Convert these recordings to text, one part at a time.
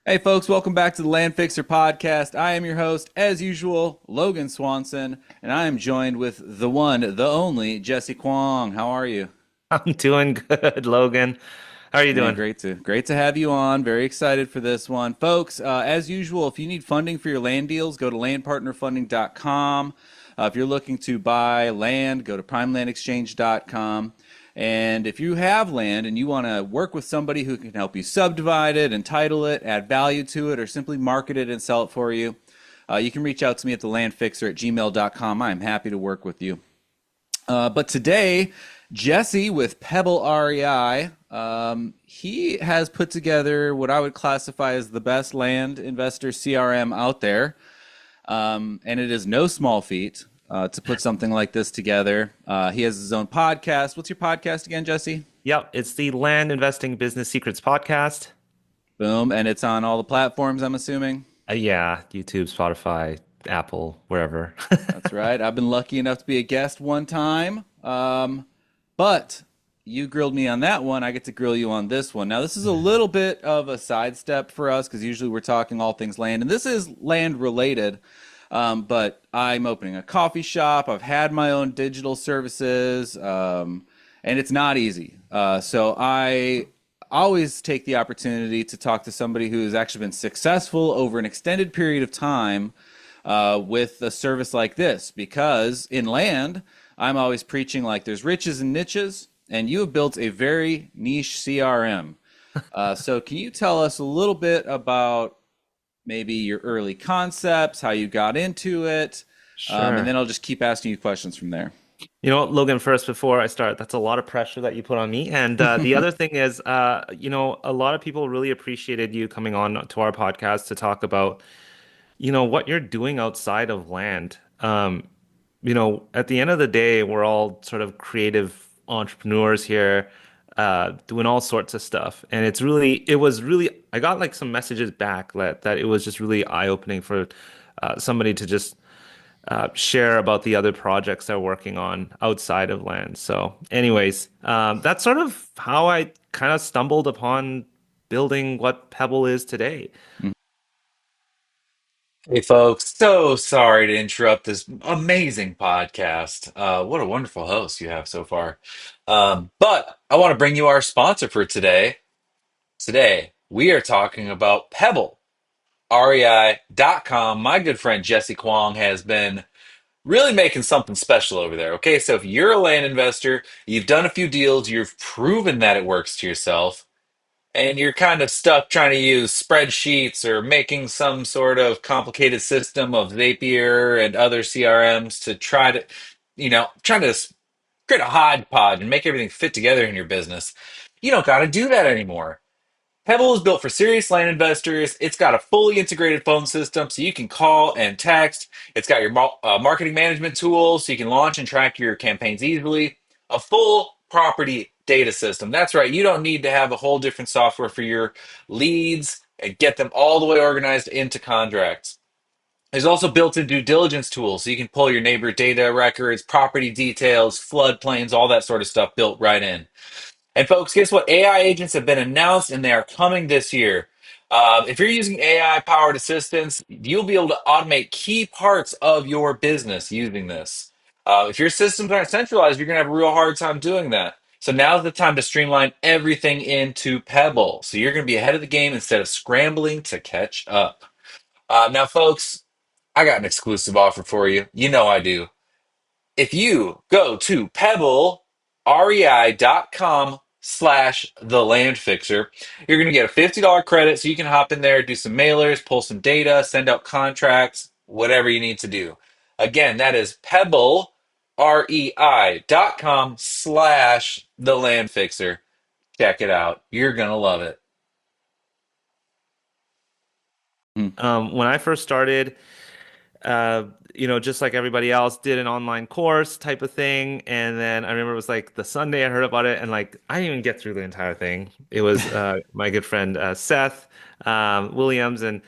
Hey, folks, welcome back to the Land Fixer podcast. I am your host, as usual, Logan Swanson, and I am joined with the one, the only, Jessey Kwong. How are you? I'm doing good, Logan. How are you Man, doing? great to have you on. Very excited for this one. Folks, as usual, if you need funding for your land deals, go to landpartnerfunding.com. If you're looking to buy land, go to primelandexchange.com. And if you have land and you want to work with somebody who can help you subdivide it, entitle it, add value to it, or simply market it and sell it for you, you can reach out to me at thelandfixer@gmail.com. I'm happy to work with you. But today, Jesse with Pebble REI, he has put together what I would classify as the best land investor CRM out there. And it is no small feat to put something like this together. He has his own podcast. What's your podcast again, Jesse? Yep, it's the Land Investing Business Secrets podcast. Boom. And it's on all the platforms, I'm assuming. Yeah, YouTube, Spotify, Apple, wherever. That's right. I've been lucky enough to be a guest one time. But you grilled me on that one. I get to grill you on this one. Now, this is a little bit of a sidestep for us because usually we're talking all things land, and this is land related. But I'm opening a coffee shop. I've had my own digital services, and it's not easy. So I always take the opportunity to talk to somebody who has actually been successful over an extended period of time with a service like this because in land, I'm always preaching like there's riches and niches, and you have built a very niche CRM. So, can you tell us a little bit about maybe your early concepts, how you got into it, and Sure. then I'll just keep asking you questions from there. You know what, Logan, first, before I start, that's a lot of pressure that you put on me. And the other thing is, a lot of people really appreciated you coming on to our podcast to talk about, what you're doing outside of land. At the end of the day, we're all sort of creative entrepreneurs here, doing all sorts of stuff. And I got like some messages back that it was just really eye-opening for somebody to just share about the other projects they're working on outside of land. So, anyways, that's sort of how I kind of stumbled upon building what Pebble is today. Hey folks, so sorry to interrupt this amazing podcast. What a wonderful host you have so far. But I want to bring you our sponsor for today. Today, we are talking about Pebble, REI.com. My good friend Jessey Kwong has been really making something special over there. Okay, so if you're a land investor, you've done a few deals, you've proven that it works to yourself, and you're kind of stuck trying to use spreadsheets or making some sort of complicated system of Zapier and other CRMs to try to create a hodgepodge and make everything fit together in your business. You don't got to do that anymore. Pebble is built for serious land investors. It's got a fully integrated phone system so you can call and text. It's got your marketing management tools so you can launch and track your campaigns easily. A full property data system. That's right. You don't need to have a whole different software for your leads and get them all the way organized into contracts. There's also built-in due diligence tools so you can pull your neighbor data records, property details, floodplains, all that sort of stuff built right in. And folks, guess what? AI agents have been announced and they are coming this year. If you're using AI powered assistants, you'll be able to automate key parts of your business using this. If your systems aren't centralized, you're going to have a real hard time doing that. So now's the time to streamline everything into Pebble. So you're going to be ahead of the game instead of scrambling to catch up. Now, folks, I got an exclusive offer for you. You know I do. If you go to pebblerei.com slash the land fixer, you're going to get a $50 credit so you can hop in there, do some mailers, pull some data, send out contracts, whatever you need to do. Again, that is pebblerei.com slash the land fixer. Check it out. You're going to love it. When I first started, just like everybody else, did an online course type of thing. And then I remember it was like the Sunday I heard about it, and like I didn't even get through the entire thing. It was my good friend Seth Williams, and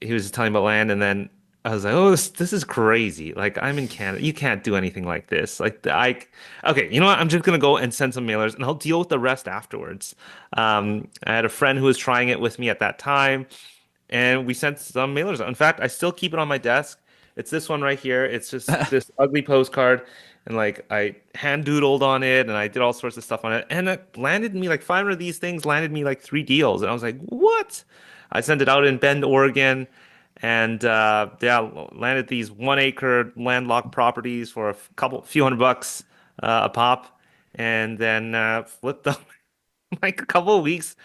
he was just telling about land, and then I was like, "Oh, this is crazy! Like I'm in Canada, you can't do anything like this." Okay, you know what? I'm just gonna go and send some mailers, and I'll deal with the rest afterwards. I had a friend who was trying it with me at that time. and we sent some mailers out. In fact, I still keep it on my desk. It's this one right here. It's just this ugly postcard, and like I hand doodled on it, and I did all sorts of stuff on it, and it landed me like 500 of these things landed me like 3 deals, and I was like, what? I sent it out in Bend, Oregon, and yeah, landed these 1 acre landlocked properties for a few $100 a pop, and then flipped them like a couple of weeks.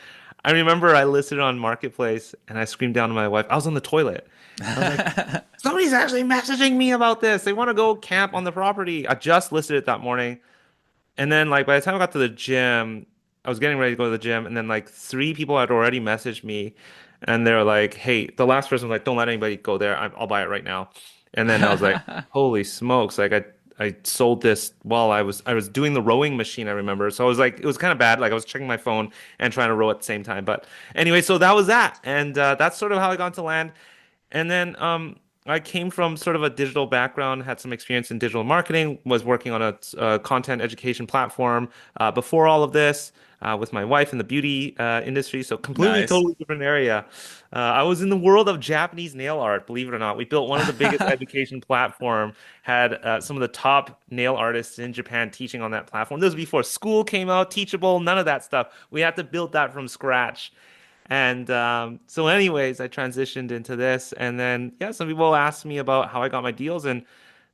I remember I listed it on Marketplace and I screamed down to my wife. I was on the toilet. I was like, somebody's actually messaging me about this. They want to go camp on the property. I just listed it that morning. And then like by the time I got to the gym, I was getting ready to go to the gym, and then like 3 people had already messaged me, and they're like, "Hey," the last person was like, "Don't let anybody go there. I'll buy it right now." And then I was like, "Holy smokes!" Like I sold this while I was doing the rowing machine, I remember. So I was like, it was kind of bad. Like I was checking my phone and trying to row at the same time. But anyway, so that was that, and that's sort of how I got into land. And then I came from sort of a digital background, had some experience in digital marketing, was working on a content education platform before all of this with my wife in the beauty industry. So completely, Nice. totally different area. I was in the world of Japanese nail art, believe it or not. We built one of the biggest education platform, had some of the top nail artists in Japan teaching on that platform. This was before school came out, Teachable, none of that stuff. We had to build that from scratch. And so, anyways, I transitioned into this, and then yeah, some people asked me about how I got my deals, and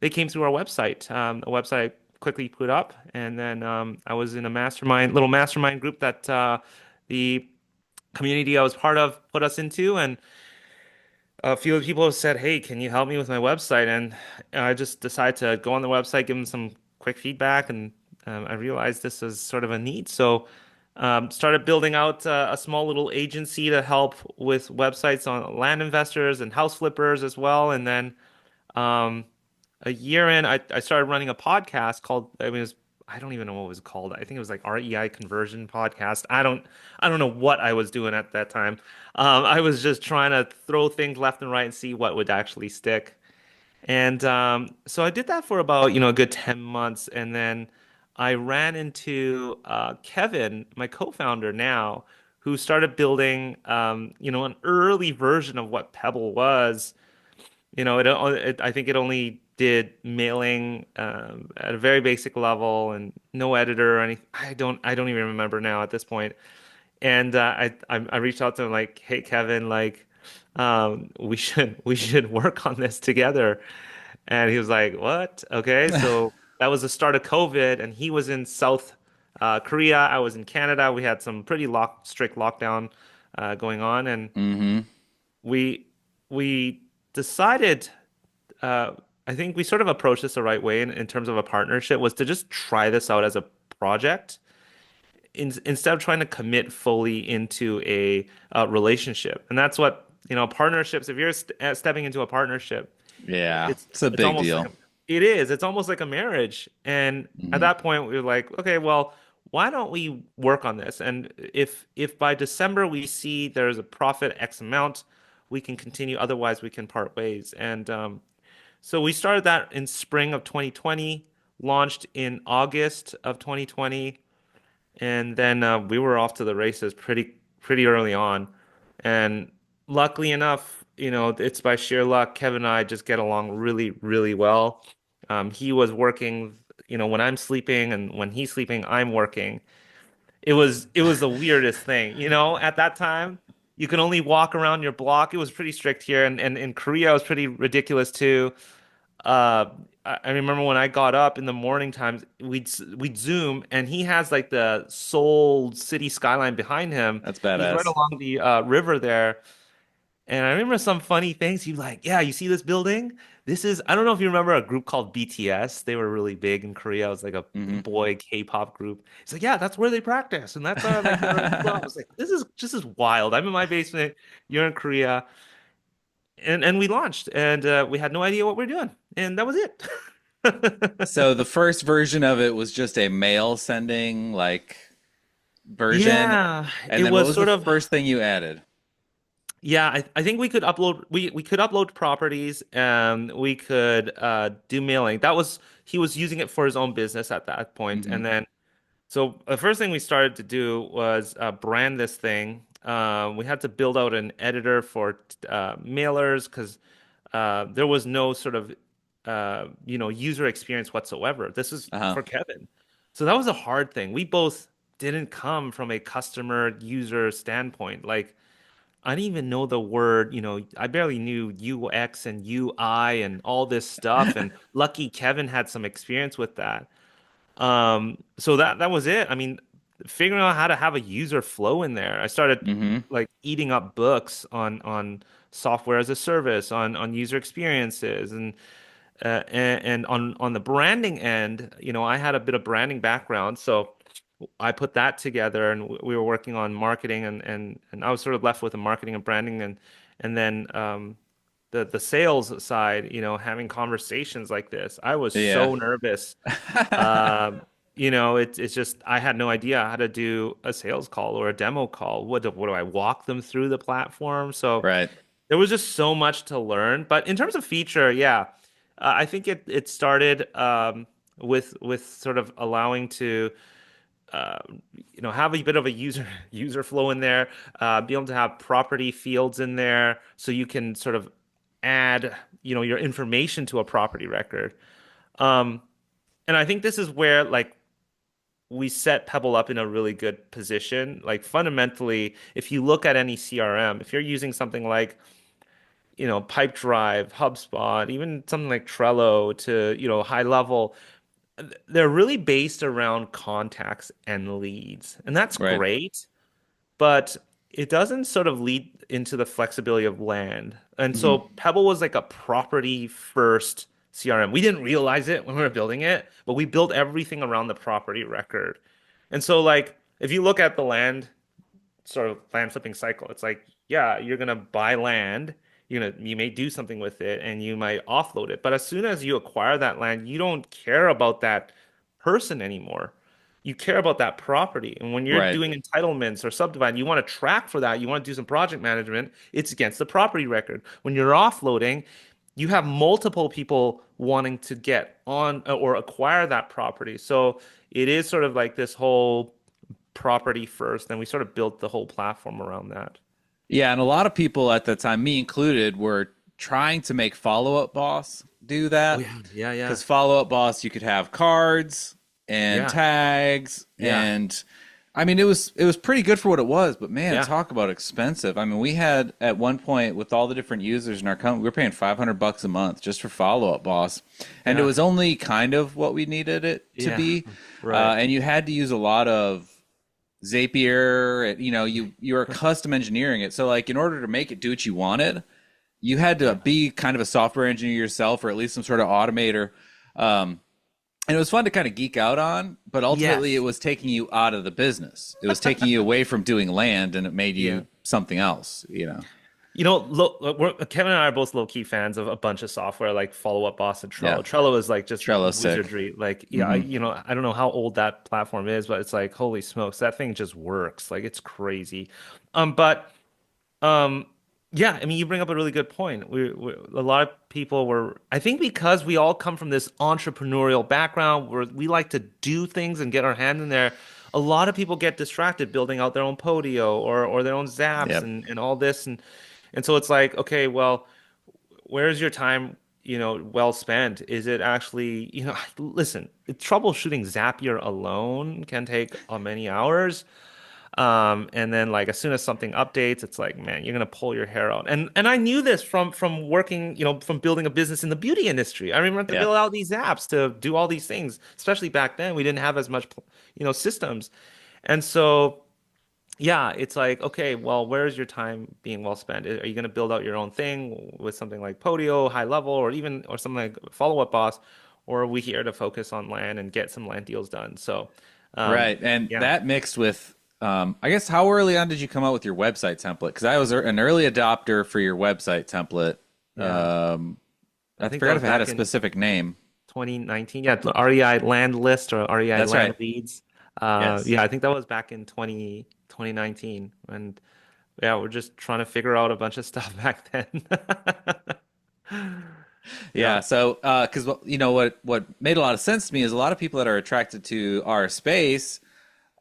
they came through our website. A website I quickly put up, and then I was in a little mastermind group that the community I was part of put us into, and a few people have said, "Hey, can you help me with my website?" And I just decided to go on the website, give them some quick feedback, and I realized this was sort of a need. So started building out a small little agency to help with websites on land investors and house flippers as well. And then um, a year in, I started running a podcast called, I mean, I don't even know what it was called. I think it was like REI Conversion Podcast. I don't know what I was doing at that time. I was just trying to throw things left and right and see what would actually stick. And so I did that for about, a good 10 months. And then I ran into Kevin, my co-founder now, who started building, an early version of what Pebble was. I think it only did mailing at a very basic level and no editor or anything. I don't even remember now at this point. And I reached out to him like, hey Kevin, like we should work on this together. And he was like, what? Okay, so that was the start of COVID, and he was in South Korea. I was in Canada. We had some pretty strict lockdown going on, and Mm-hmm. we we decided. Uh, I think we sort of approached this the right way in terms of a partnership was to just try this out as a project instead of trying to commit fully into a relationship. And that's what, partnerships, if you're stepping into a partnership, Yeah, it's it's a it's big almost like deal. it is. It's almost like a marriage. And at Hmm. that point, we were like, okay, well, why don't we work on this? And if by December we see there's a profit X amount, we can continue. Otherwise, we can part ways. And so we started that in spring of 2020, launched in August of 2020, and then we were off to the races pretty early on. And luckily enough, it's by sheer luck. Kevin and I just get along really, really well. He was working, when I'm sleeping, and when he's sleeping, I'm working. It was the weirdest thing, at that time. You can only walk around your block. It was pretty strict here, and in Korea, it was pretty ridiculous too. Uh, I remember when I got up in the morning times, we'd Zoom, and he has like the Seoul city skyline behind him. That's He's right badass. along the river there, and I remember some funny things. He's like, "Yeah, you see this building? This is." I don't know if you remember a group called BTS. They were really big in Korea. It was like a Hmm. boy K-pop group. He's like, "Yeah, that's where they practice, and that's like their club." I was like, "This is wild." I'm in my basement. You're in Korea, and we launched, and we had no idea what we are doing, and that was it. So the first version of it was just a mail sending like version, Yeah, and it then what was was the sort of first thing you added? yeah, I think we could upload properties and we could do mailing. That was he was using it for his own business at that point. Hmm. And then so the first thing we started to do was brand this thing. We had to build out an editor for mailers because there was no sort of user experience whatsoever. This is Uh-huh. for Kevin. So that was a hard thing. We both didn't come from a customer user standpoint. Like I didn't even know the word, I barely knew UX and UI and all this stuff. And lucky Kevin had some experience with that. So that was it. I mean, figuring out how to have a user flow in there. I started Mm-hmm. like eating up books on software as a service, on user experiences, and on the branding end, I had a bit of branding background, so I put that together, and we were working on marketing, and I was sort of left with the marketing and branding, and then the sales side, having conversations like this. I was Yeah. so nervous. It's just I had no idea how to do a sales call or a demo call. What do I walk them through the platform? So Right. there was just so much to learn. But in terms of feature, yeah, I think it started with sort of allowing to uh, have a bit of a user flow in there, be able to have property fields in there, so you can sort of add your information to a property record. Um, and I think this is where like we set Pebble up in a really good position. Like fundamentally, if you look at any CRM, if you're using something like Pipedrive, HubSpot, even something like Trello to, high level, they're really based around contacts and leads. And that's Right. great, but it doesn't sort of lead into the flexibility of land. And Mm-hmm. so Pebble was like a property first CRM. We didn't realize it when we were building it, but we built everything around the property record. And so like if you look at the land sort of land flipping cycle. It's like, yeah, you're gonna buy land, you may do something with it and you might offload it. But as soon as you acquire that land, you don't care about that person anymore. You care about that property. And when you're Right. doing entitlements or subdividing, you want to track for that. You want to do some project management. It's against the property record. When you're offloading, you have multiple people wanting to get on or acquire that property. So it is sort of like this whole property first, and we sort of built the whole platform around that. Yeah, and a lot of people at the time, me included, were trying to make Follow Up Boss do Oh that. yeah, yeah, yeah, Because Follow Up Boss, you could have cards and yeah, tags, yeah, and I mean it was pretty good for what it was. But man, yeah, talk about expensive. I mean, we had at one point with all the different users in our company, we were paying $500 a month just for Follow Up Boss, and it yeah, was only kind of what we needed it to yeah. be. Right. And you had to use a lot of Zapier, and, you were custom engineering it. So like in order to make it do what you wanted, you had to Yeah. be kind of a software engineer yourself, or at least some sort of automator. And it was fun to kind of geek out on, but ultimately it Yes. was taking you out of the business. It was taking you away from doing land, and it made Yeah. you something else. Kevin and I are both low key fans of a bunch of software like Follow Up Boss and Yeah, Trello. Trello is like just Trello's sick. wizardry. Like, yeah, Hmm. I don't know how old that platform is, but it's like, holy smokes, that thing just works. Like, it's crazy. But Um, yeah, I mean, you bring up a really good point. A lot of people were, I think, because we all come from this entrepreneurial background where we like to do things and get our hand in there. A lot of people get distracted building out their own Podio or their own Zaps Yep. and all this, and so it's like, okay, well, where's your time, well spent? Is it actually, listen, troubleshooting Zapier alone can take many hours. And then like as soon as something updates, it's like, man, you're gonna pull your hair out. And I knew this from working, from building a business in the beauty industry. I remember to Yeah. build out these apps to do all these things, especially back then. We didn't have as much, systems. And so yeah, it's like, okay, well, where's your time being well spent? Are you gonna build out your own thing with something like Podio, high level, or something like Follow Up Boss, or are we here to focus on land and get some land deals done? So Right. And yeah. that mixed with, I guess, how early on did you come out with your website template? Because I was an early adopter for your website template. Yeah. I I think that forgot was if it had a back in specific name. 2019. Yeah, the REI land list or REI That's land right. leads. Yes. Yeah, I think that was back in 2019. And yeah, we're just trying to figure out a bunch of stuff back then. Yeah. Yeah. So, because what made a lot of sense to me is a lot of people that are attracted to our space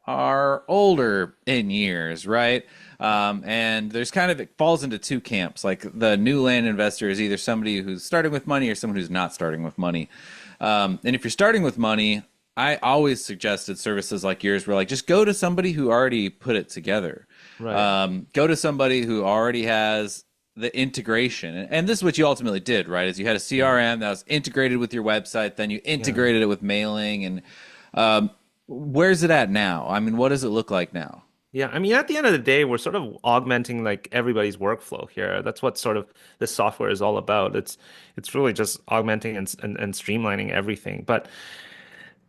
are older in years, right? And there's kind of, it falls into two camps. Like the new land investor is either somebody who's starting with money or someone who's not starting with money. And if you're starting with money, I always suggested services like yours where like just go to somebody who already put it together. Right. Go to somebody who already has the integration. And this is what you ultimately did, right? Is you had a Yeah. CRM that was integrated with your website, then you Yeah. integrated it with mailing and where's it at now? I mean, what does it look like now? Yeah, I mean, at the end of the day, we're sort of augmenting like everybody's workflow here. That's what sort of this software is all about. It's really just augmenting and streamlining everything. But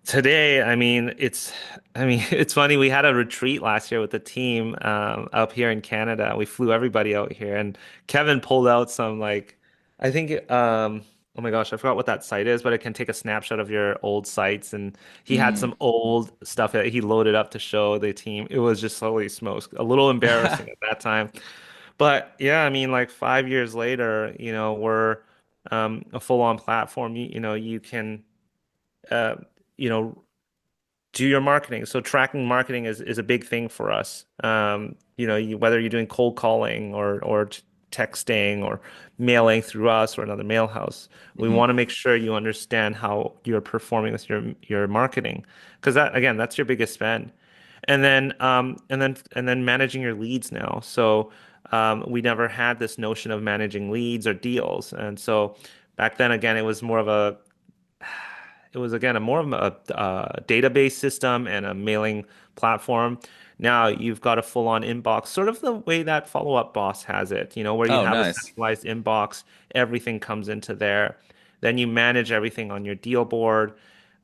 today, I mean, it's funny. We had a retreat last year with the team up here in Canada. We flew everybody out here, and Kevin pulled out some like, I think, oh my gosh, I forgot what that site is, but it can take a snapshot of your old sites, and he had Mm. some old stuff that he loaded up to show the team. It was just holy smokes, a little embarrassing at that time, but yeah, I mean, like 5 years later, we're a full-on platform. You can. Uh, you know, do your marketing. So tracking marketing is a big thing for us. Whether you're doing cold calling or texting or mailing through us or another mail house, we Hmm. want to make sure you understand how you're performing with your marketing, because that again, that's your biggest spend. And then managing your leads now. So we never had this notion of managing leads or deals, and so back then again, it was again a more of a database system and a mailing platform. Now you've got a full-on inbox, sort of the way that Follow Up Boss has it, where you Oh, have a nice. centralized inbox, everything comes into there. Then you manage everything on your deal board.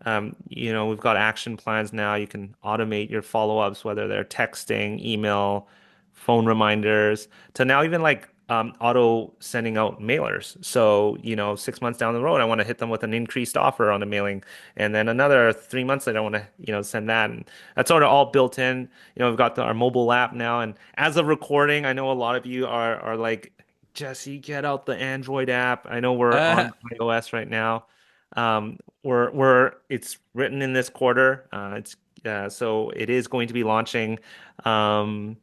We've got action plans now. You can automate your follow-ups, whether they're texting, email, phone reminders, to now even like auto sending out mailers. So, 6 months down the road, I want to hit them with an increased offer on a mailing. And then another 3 months later, I want to, send that. And that's sort of all built in. We've got our mobile app now. And as of recording, I know a lot of you are like, Jesse, get out the Android app. I know we're on iOS right now. It's written in this quarter. So it is going to be launching. Um,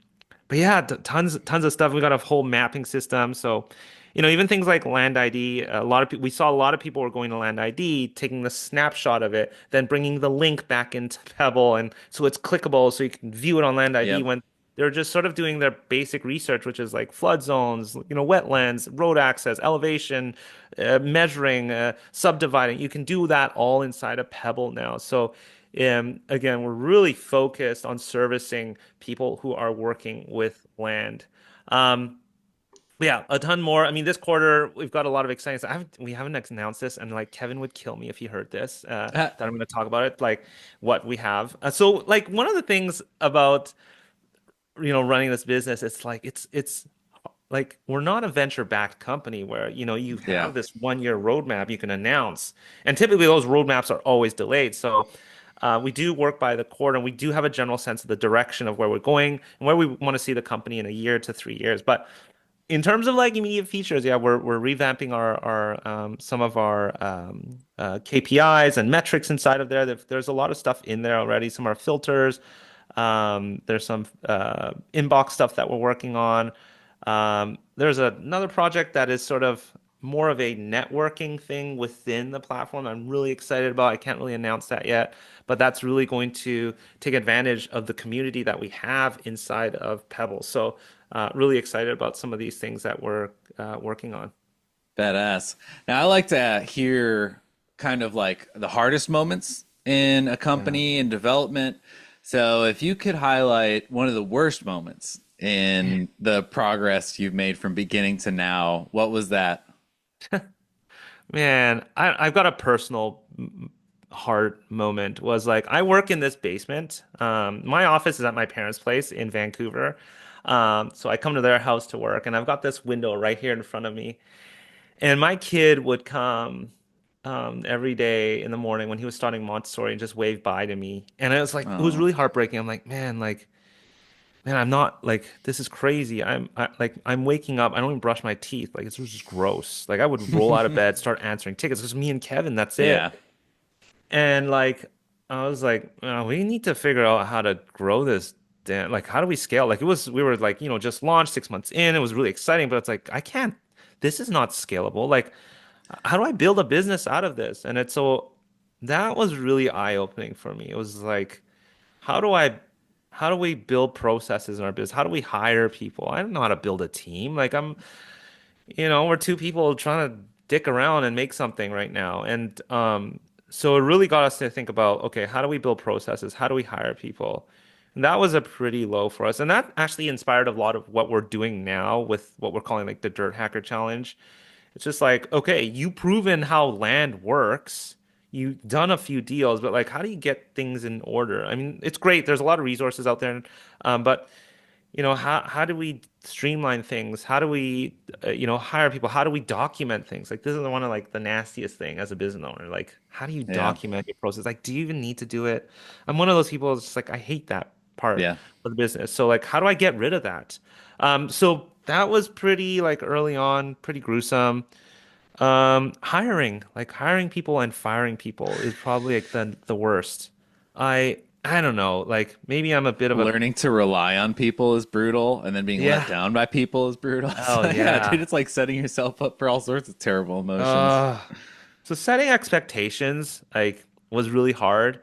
but yeah, tons of stuff. We got a whole mapping system. So, even things like Land ID, a lot of people, we saw a lot of people were going to Land ID, taking the snapshot of it, then bringing the link back into Pebble, and so it's clickable, so you can view it on Land ID Yep. when they're just sort of doing their basic research, which is like flood zones, wetlands, road access, elevation, measuring, subdividing. You can do that all inside of Pebble now. So, again, we're really focused on servicing people who are working with land. Um, yeah, a ton more. I mean, this quarter we've got a lot of exciting stuff. We haven't announced this, and like Kevin would kill me if he heard this. That I'm going to talk about it, like what we have. So, like one of the things about running this business, it's like it's like we're not a venture-backed company where you Yeah. have this one-year roadmap you can announce, and typically those roadmaps are always delayed. So we do work by the quarter, and we do have a general sense of the direction of where we're going and where we want to see the company in a year to 3 years. But in terms of like immediate features, yeah, we're revamping our some of our KPIs and metrics inside of there. There's a lot of stuff in there already. Some are filters. There's some inbox stuff that we're working on. There's another project that is sort of more of a networking thing within the platform I'm really excited about. I can't really announce that yet, but that's really going to take advantage of the community that we have inside of Pebble. So, really excited about some of these things that we're working on. Badass. Now, I like to hear kind of like the hardest moments in a Yeah. company and development. So, if you could highlight one of the worst moments in the progress you've made from beginning to now, what was that? Man, I've got a personal hard moment was like I work in this basement. My office is at my parents' place in Vancouver. So I come to their house to work, and I've got this window right here in front of me. And my kid would come every day in the morning when he was starting Montessori and just wave bye to me. And it was Oh, really heartbreaking. I'm like, man, I'm not like this is crazy. I'm waking up. I don't even brush my teeth. Like it's just gross. Like I would roll out of bed, start answering tickets. It's just me and Kevin. That's yeah. it. And like, I was like, we need to figure out how to grow this. Like, how do we scale? Like, we were like, just launched 6 months in. It was really exciting, but it's like, I can't, this is not scalable. Like, how do I build a business out of this? And it's so that was really eye-opening for me. It was like, how do I, how do we build processes in our business? How do we hire people? I don't know how to build a team. Like, we're two people trying to dick around and make something right now. And so it really got us to think about, okay, how do we build processes? How do we hire people? And that was a pretty low for us. And that actually inspired a lot of what we're doing now with what we're calling like the Dirt Hacker Challenge. It's just like, okay, you've proven how land works. You've done a few deals, but like, how do you get things in order? I mean, it's great. There's a lot of resources out there, but how do we streamline things? How do we, hire people? How do we document things? Like this is one of like the nastiest thing as a business owner. Like, how do you Yeah. document your process? Like, do you even need to do it? I'm one of those people that's just like I hate that part Yeah. of the business. So like, how do I get rid of that? So that was pretty like early on, pretty gruesome. Hiring people and firing people is probably like the worst. I don't know. Like maybe I'm a bit of a Learning to rely on people is brutal, and then being let yeah. down by people is brutal. Oh So yeah, yeah. dude, it's like setting yourself up for all sorts of terrible emotions. Uh, so setting expectations like was really hard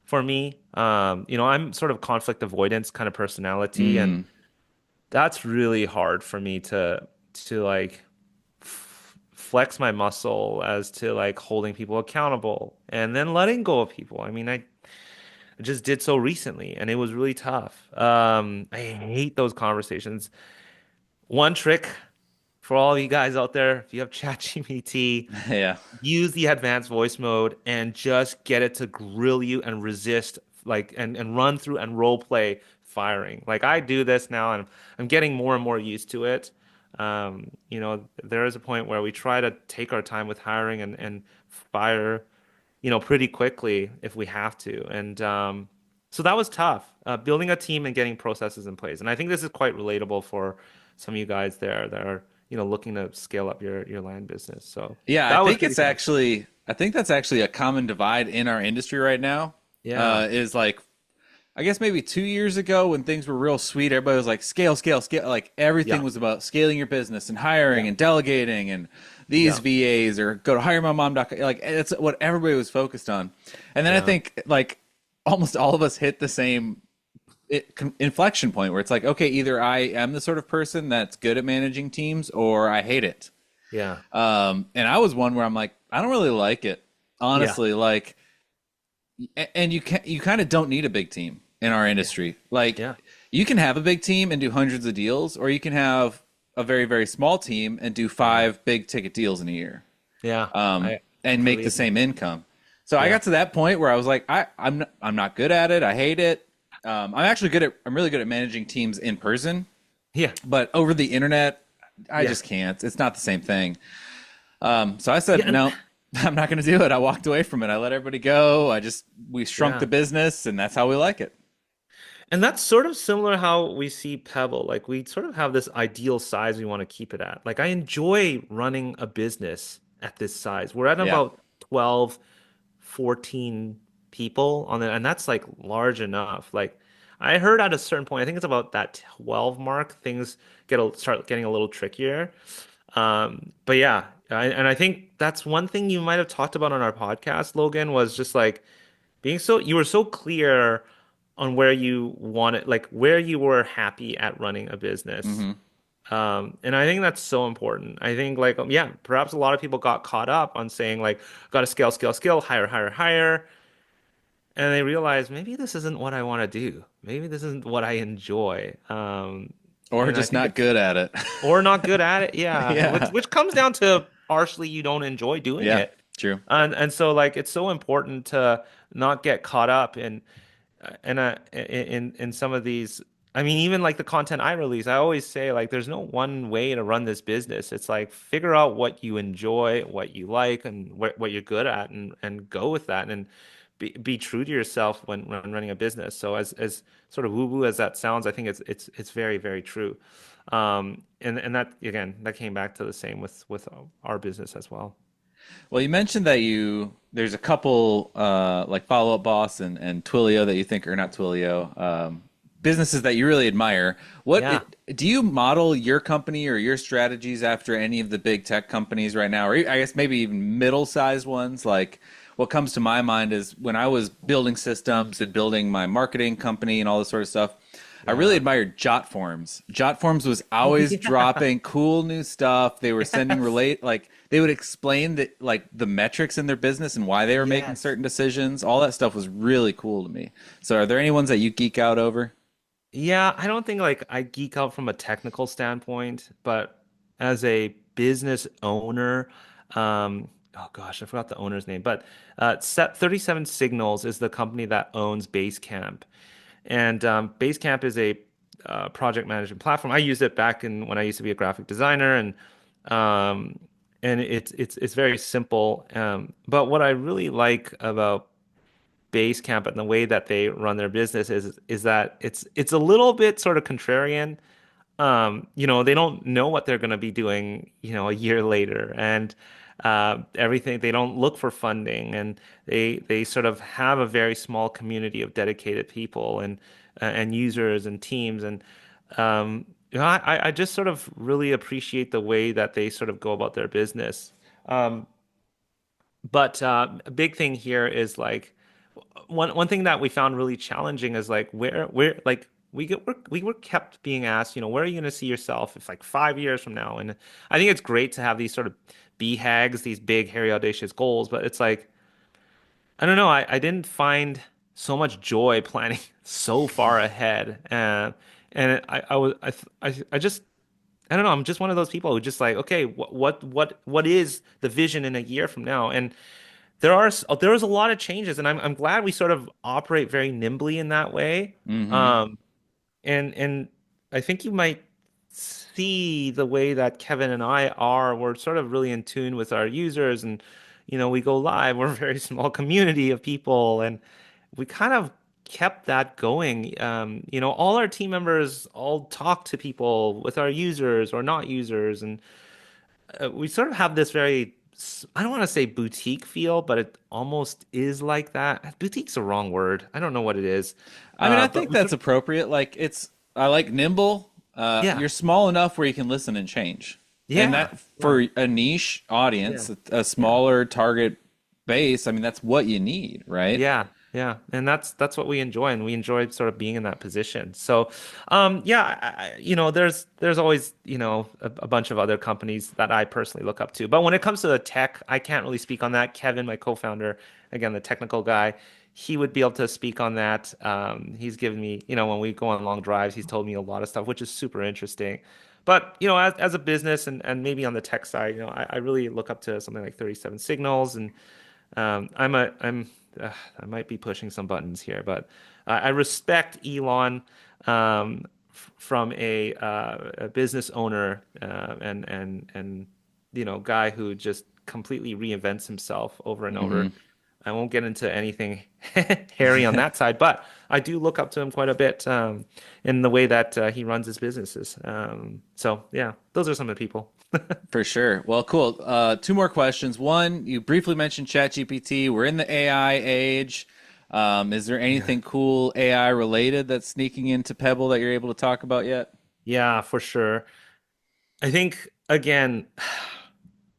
for me. I'm sort of conflict avoidance kind of personality, and Mm, that's really hard for me to like flex my muscle as to like holding people accountable and then letting go of people. I mean, I just did so recently, and it was really tough. I hate those conversations. One trick for all of you guys out there, if you have ChatGPT, yeah. use the advanced voice mode and just get it to grill you and resist like and run through and role play firing. Like I do this now and I'm getting more and more used to it. There is a point where we try to take our time with hiring and fire, pretty quickly if we have to. And so that was tough, building a team and getting processes in place. And I think this is quite relatable for some of you guys there that are, looking to scale up your land business. So Yeah, that was really tough. I think that's actually a common divide in our industry right now. Yeah. Is like, I guess maybe 2 years ago when things were real sweet, everybody was like, scale, scale, scale. Like everything Yeah. was about scaling your business and hiring Yeah. and delegating and these Yeah. VAs or go to hiremymom.com. Like it's what everybody was focused on. And then I Yeah. think like almost all of us hit the same inflection point where it's like, okay, either I am the sort of person that's good at managing teams or I hate it. Yeah. And I was one where I'm like, I don't really like it, Yeah. honestly. Like, and you kind of don't need a big team in our Yeah. industry. Like, Yeah. you can have a big team and do hundreds of deals, or you can have a very very small team and do Yeah. 5 big ticket deals in a year, Yeah. I and make completely the agree. same income. So I Yeah. got to that point where I was like, I'm not good at it. I hate it. I'm really good at managing teams in person, Yeah. but over the internet, I Yeah. just can't. It's not the same thing. So I Yeah. said, no, I'm not going to do it. I walked away from it. I let everybody go. We shrunk the Yeah. business, and that's how we like it. And that's sort of similar how we see Pebble. Like we sort of have this ideal size we want to keep it at. Like I enjoy running a business at this size. We're at Yeah. about 12, 14 people on it, and that's like large enough. Like I heard at a certain point, I think it's about that 12 mark, things start getting a little trickier. But yeah, and I think that's one thing you might have talked about on our podcast, Logan, was just like you were so clear on where you wanted, like where you were happy at running a business. Hmm. And I think that's so important. I think like, yeah, perhaps a lot of people got caught up on saying like, got to scale, scale, scale, hire, hire, hire. And they realize maybe this isn't what I want to do. Maybe this isn't what I enjoy. Or And I just think not it's, good at it. or not good at it. Yeah. Which, Yeah. which comes down to partially you don't enjoy doing Yeah. it. True. And so like, it's so important to not get caught up in some of these. I mean, even like the content I release, I always say like there's no one way to run this business. It's like figure out what you enjoy, what you like, and what you're good at, and go with that, and be true to yourself when running a business. So as sort of woo woo as that sounds, I think it's very very true. And that again that came back to the same with our business as well. Well, you mentioned there's a couple like Follow Up Boss and Twilio that you think are not Twilio, businesses that you really admire. Yeah. Do you model your company or your strategies after any of the big tech companies right now, or I guess maybe even middle-sized ones? Like what comes to my mind is when I was building systems and building my marketing company and all this sort of stuff. I really Yeah. admired Jotforms. Jotforms was Oh, always yeah. dropping cool new stuff. They were sending Yes. relate like they would explain that like the metrics in their business and why they were making Yes. certain decisions. All that stuff was really cool to me. So are there any ones that you geek out over? Yeah, I don't think like I geek out from a technical standpoint, but as a business owner, oh gosh, I forgot the owner's name, but Set 37 Signals is the company that owns Basecamp. And Basecamp is a project management platform. I used it back in when I used to be a graphic designer, um, and it's very simple. But what I really like about Basecamp and the way that they run their business is that it's a little bit sort of contrarian. They don't know what they're going to be doing, a year later, and everything. They don't look for funding, and they sort of have a very small community of dedicated people and users and teams, and I just sort of really appreciate the way that they sort of go about their business. Um, but a big thing here is like one thing that we found really challenging is like where like we were kept being asked, where are you going to see yourself if like 5 years from now? And I think it's great to have these sort of BHAGs, these big, hairy, audacious goals, but it's like I don't know, I didn't find so much joy planning so far ahead, and I was I just I don't know. I'm just one of those people who just like, okay, what is the vision in a year from now? And there is a lot of changes, and I'm glad we sort of operate very nimbly in that way. Mm-hmm. Um, and I think you might see the way that Kevin and I are. We're sort of really in tune with our users, and we go live. We're a very small community of people, and we kind of kept that going. All our team members all talk to people with our users or not users, and we sort of have this very, I don't want to say boutique feel, but it almost is like that. Boutique's a wrong word. I don't know what it is. I mean, I But think we sort that's of, appropriate. Like I like nimble. yeah, You're small enough where you can listen and change, and yeah, that yeah, for a niche yeah, audience, a yeah. smaller target base. I mean, that's what you need, right? Yeah, yeah, and that's what we enjoy, and we enjoy sort of being in that position. So, yeah, there's always a bunch of other companies that I personally look up to, but when it comes to the tech, I can't really speak on that. Kevin, my co-founder, again, the technical guy, he would be able to speak on that. He's given me, when we go on long drives, he's told me a lot of stuff, which is super interesting. But as a business and maybe on the tech side, I really look up to something like 37 Signals and I might be pushing some buttons here, but I respect Elon from a business owner and guy who just completely reinvents himself over and Mm-hmm. over. I won't get into anything hairy on that side, but I do look up to him quite a bit in the way that he runs his businesses. So yeah, those are some of the people. For sure. Well, cool. Two more questions. One, you briefly mentioned ChatGPT. We're in the AI age. Is there Yeah. anything cool AI related that's sneaking into Pebble that you're able to talk about yet? Yeah, for sure. I think again,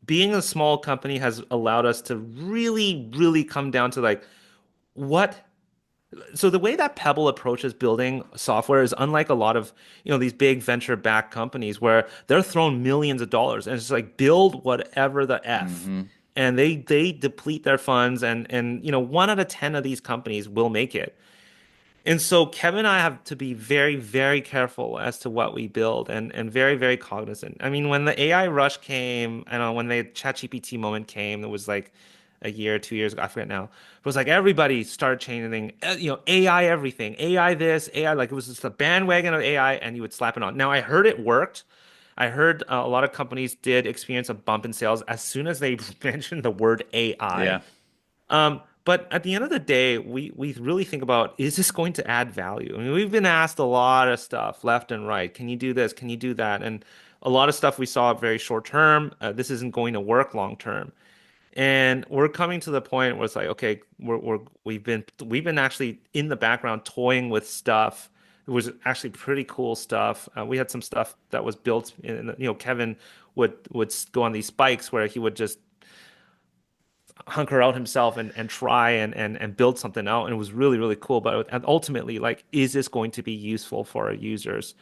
being a small company has allowed us to really, really come down to like what. So the way that Pebble approaches building software is unlike a lot of, these big venture-backed companies where they're thrown millions of dollars and it's like build whatever the F. Mm-hmm. And they deplete their funds and 1 out of 10 of these companies will make it. And so Kevin and I have to be very, very careful as to what we build and very, very cognizant. I mean, when the AI rush came, I know when the ChatGPT moment came, it was like a year, 2 years ago, I forget now. It was like everybody started changing, AI everything, AI this, AI, like it was just a bandwagon of AI and you would slap it on. Now, I heard it worked. I heard a lot of companies did experience a bump in sales as soon as they mentioned the word AI. Yeah. But at the end of the day, we really think about is this going to add value? I mean, we've been asked a lot of stuff left and right. Can you do this? Can you do that? And a lot of stuff we saw very short term. This isn't going to work long term. And we're coming to the point where it's like, okay, we've been actually in the background toying with stuff. It was actually pretty cool stuff. We had some stuff that was built Kevin would go on these spikes where he would just hunker out himself and try and build something out, and it was really, really cool. But ultimately, like, is this going to be useful for our users?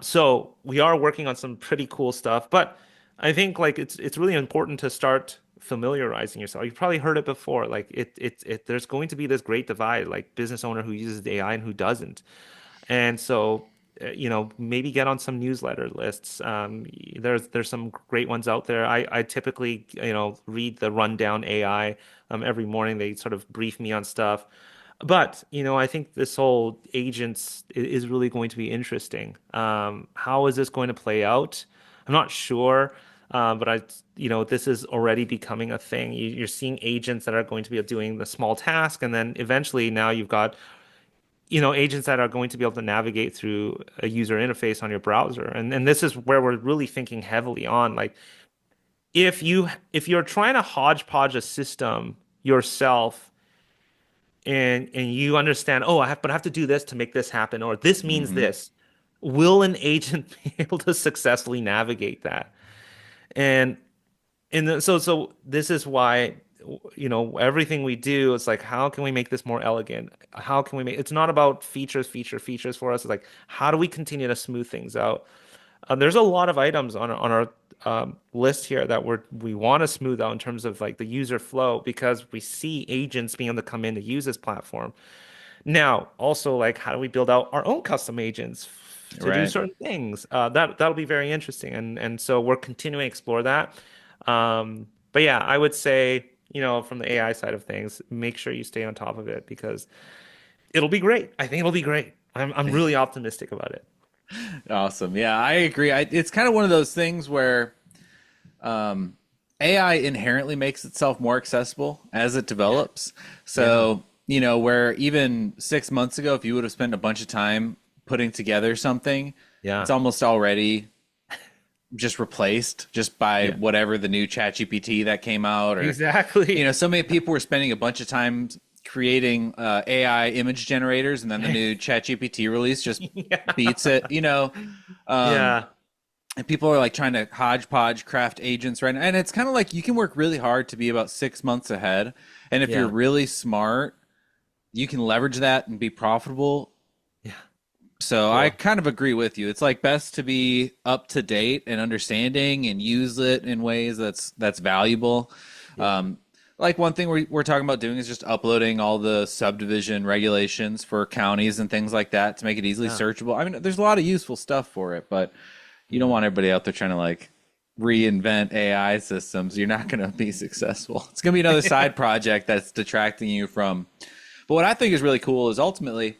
So we are working on some pretty cool stuff, but I think like it's really important to start familiarizing yourself. You've probably heard it before. Like there's going to be this great divide, like business owner who uses AI and who doesn't. And so, maybe get on some newsletter lists. There's some great ones out there. I typically, read the Rundown AI every morning. They sort of brief me on stuff. But, I think this whole agents is really going to be interesting. How is this going to play out? I'm not sure. But this is already becoming a thing. You're seeing agents that are going to be doing the small task, and then eventually now you've got agents that are going to be able to navigate through a user interface on your browser. And this is where we're really thinking heavily on, like, if you're trying to hodgepodge a system yourself, and you understand, oh, I have to do this to make this happen, or this means Hmm. this, will an agent be able to successfully navigate that? And so this is why, everything we do, it's like, how can we make this more elegant? How can we make, it's not about features for us. It's like, how do we continue to smooth things out? There's a lot of items on our list here that we want to smooth out in terms of like the user flow, because we see agents being able to come in to use this platform. Now, also, like, how do we build out our own custom agents to do Right. certain things? That'll be very interesting, and so we're continuing to explore that. But yeah, I would say, from the AI side of things, make sure you stay on top of it because it'll be great. I think it'll be great. I'm really optimistic about it. Awesome. Yeah, I agree. It's kind of one of those things where um, AI inherently makes itself more accessible as it Yeah. develops. Yeah. So, where even 6 months ago, if you would have spent a bunch of time putting together something, it's Yeah. almost already just replaced just by Yeah. whatever the new chat GPT that came out, or Exactly. so many people were spending a bunch of time creating AI image generators, and then the new chat GPT release just Yeah. beats it, um, Yeah. and people are like trying to hodgepodge craft agents right now, and it's kind of like you can work really hard to be about 6 months ahead, and if you're Yeah. really smart you can leverage that and be profitable. Yeah. So I Cool. kind of agree with you. It's like best to be up to date and understanding and use it in ways that's valuable. Yeah. Um, like one thing we're talking about doing is just uploading all the subdivision regulations for counties and things like that to make it easily Yeah. searchable. I mean, there's a lot of useful stuff for it, but you don't Yeah. want everybody out there trying to like reinvent AI systems. You're not going to be successful. It's going to be another side project that's detracting you from. But what I think is really cool is ultimately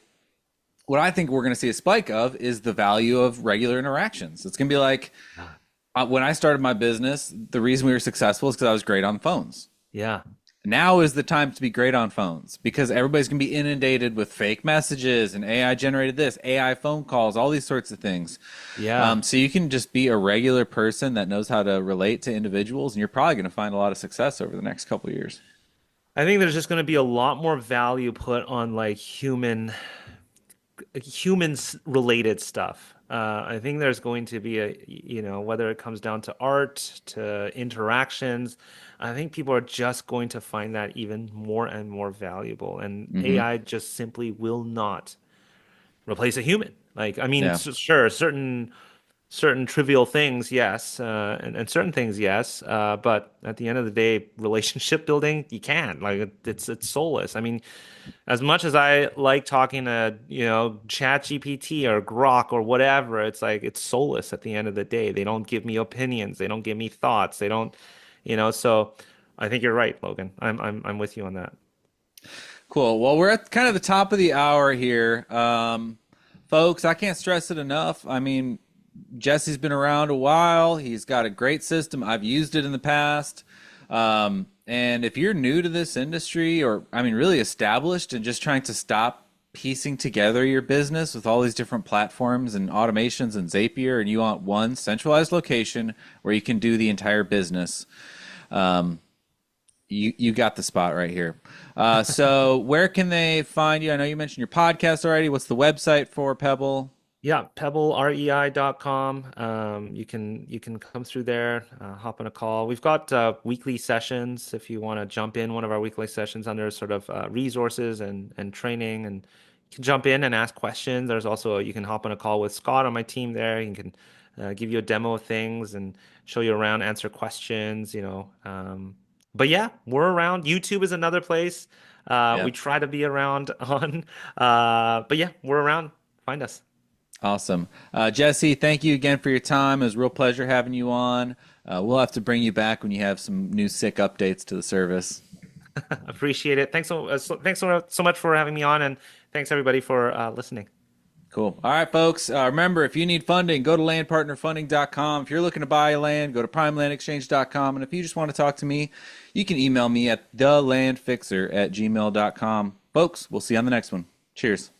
what I think we're going to see a spike of is the value of regular interactions. It's going to be like Yeah. when I started my business, the reason we were successful is because I was great on phones. Yeah. Now is the time to be great on phones because everybody's going to be inundated with fake messages and AI generated this, AI phone calls, all these sorts of things. Yeah. So you can just be a regular person that knows how to relate to individuals, and you're probably going to find a lot of success over the next couple of years. I think there's just going to be a lot more value put on like humans related stuff. I think there's going to be whether it comes down to art, to interactions, I think people are just going to find that even more and more valuable. And Hmm. AI just simply will not replace a human. Like, I mean, Yeah. sure, certain trivial things, yes, and certain things, yes. But at the end of the day, relationship building, you can't. Like, it's soulless. I mean, as much as I like talking to, Chat GPT or Grok or whatever, it's like it's soulless at the end of the day. They don't give me opinions. They don't give me thoughts. They don't, so I think you're right, Logan. I'm with you on that. Cool. Well, we're at kind of the top of the hour here. Folks, I can't stress it enough. I mean, Jesse's been around a while. He's got a great system. I've used it in the past. And if you're new to this industry, or I mean, really established and just trying to stop piecing together your business with all these different platforms and automations and Zapier, and you want one centralized location where you can do the entire business, You got the spot right here. So where can they find you? I know you mentioned your podcast already. What's the website for Pebble? Yeah, pebblerei.com. You can come through there, hop on a call. We've got weekly sessions if you want to jump in one of our weekly sessions under sort of resources and training, and you can jump in and ask questions. There's also you can hop on a call with Scott on my team there. He can give you a demo of things and show you around, answer questions, but yeah, we're around. YouTube is another place. Yeah. We try to be around on, but yeah, we're around. Find us. Awesome. Jessey, thank you again for your time. It was a real pleasure having you on. We'll have to bring you back when you have some new sick updates to the service. Appreciate it. Thanks so much for having me on, and thanks everybody for listening. Cool. All right, folks. Remember, if you need funding, go to landpartnerfunding.com. If you're looking to buy land, go to primelandexchange.com. And if you just want to talk to me, you can email me at thelandfixer@gmail.com. Folks, we'll see you on the next one. Cheers.